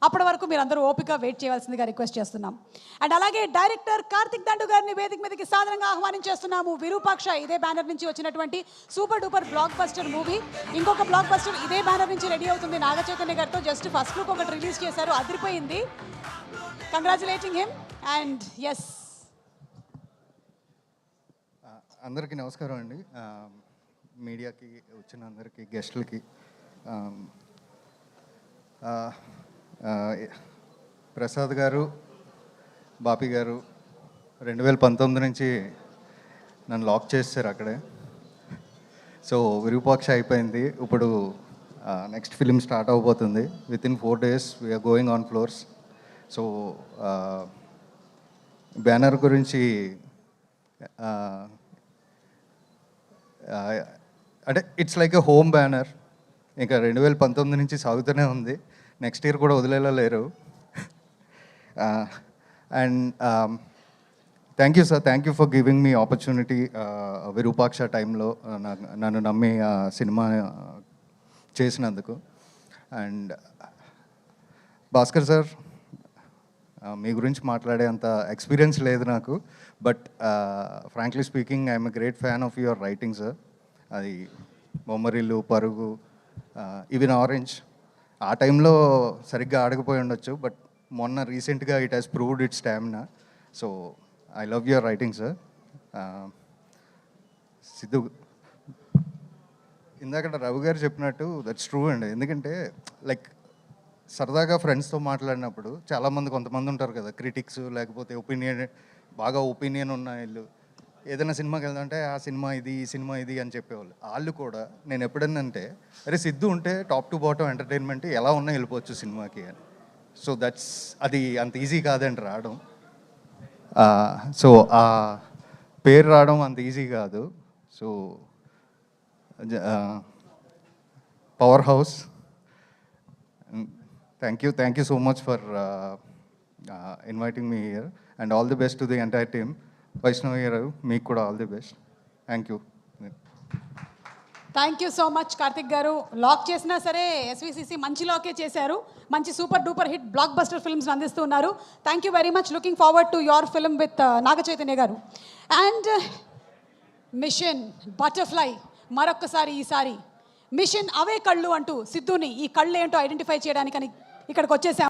అప్పటి వరకు మీరు అందరూ ఓపిక వెయిట్ చేయవలసిందిగా రిక్వెస్ట్ చేస్తున్నాం. అండ్ అలాగే డైరెక్టర్ కార్తిక్ దండు గారిని వేదిక మీదకి సాధారణంగా ఆహ్వానించేస్తున్నాము. విరూపాక్ష ఇదే బ్యానర్ నుంచి వచ్చినటువంటి super duper block buster movie. ఇంకొక బ్లాక్ బస్టర్ ఇదే బ్యానర్ నుంచి రెడీ అవుతుంది నాగ చైతన్య గారితో. జస్ట్ ఫస్ట్ లుక్ ఒకటి రిలీజ్ చేశారు, అదిరిపోయింది. Congratulating him. అండ్ ఎస్, అందరికీ నమస్కారం అండి. మీడియాకి వచ్చిన అందరికీ, గెస్టులకి. ప్రసాద్ గారు, బాపి గారు 2019 నుంచి నన్ను లాక్ చేస్తారు అక్కడే. సో విరూపాక్ష అయిపోయింది, ఇప్పుడు నెక్స్ట్ ఫిలిం స్టార్ట్ అవబోతుంది. Within 4 days we're going on floors. So banner గురించి అంటే it's like a home banner. ఇంకా 2019 నుంచి సాగుతూనే ఉంది, నెక్స్ట్ ఇయర్ కూడా వదిలేలా లేరు. And thank you sir, thank you for giving me opportunity. Virupaksha టైంలో నన్ను నమ్మి సినిమా చేసినందుకు. అండ్ భాస్కర్ సార్, మీ గురించి మాట్లాడే అంత ఎక్స్పీరియన్స్ లేదు నాకు, but frankly speaking I'm a great fan of your writing sir. అది బొమ్మరిల్లు, పరుగు, ఈవెన్ ఆరెంజ్ ఆ టైంలో సరిగ్గా ఆడకపోయి ఉండొచ్చు, బట్ మొన్న రీసెంట్గా it has proved it's stamina. So I love your writing sir. Siddhu, ఇందాక రవి గారు చెప్పినట్టు దట్స్ ట్రూ అండి. ఎందుకంటే లైక్ సరదాగా ఫ్రెండ్స్తో మాట్లాడినప్పుడు చాలామంది, కొంతమంది ఉంటారు కదా క్రిటిక్స్, లేకపోతే బాగా ఒపీనియన్ ఉన్న వీళ్ళు, ఏదైనా సినిమాకి వెళ్దామంటే ఆ సినిమా ఇది, ఈ సినిమా ఇది అని చెప్పేవాళ్ళు. వాళ్ళు కూడా నేను ఎప్పుడన్నా అంటే, అరే సిద్ధు ఉంటే టాప్ టు బాటమ్ ఎంటర్టైన్మెంట్ ఎలా ఉన్నా వెళ్ళిపోవచ్చు సినిమాకి అని. సో దట్స్, అది అంత ఈజీ కాదండి రావడం. సో ఆ పేరు రావడం అంత ఈజీ కాదు. So power house, thank you so much for inviting me here, and all the best to the entire team. Vaishnavi garu, meeku kuda all the best. Thank you. Thank you so much Karthik garu. Lock చేసినా సరే SVCC మంచి లాకే చేశారు, మంచి super duper hit blockbuster films అందిస్తూ ఉన్నారు. Thank you very much. Looking forward to your film with Naga Chaitanya garu. And machine butterfly మరొక్కసారి, ఈసారి మిషన్ అవే కళ్ళు అంటూ సిద్ధుని ఈ కళ్ళు ఏంటో ఐడెంటిఫై చేయడానికని ఇక్కడికి వచ్చేసాం.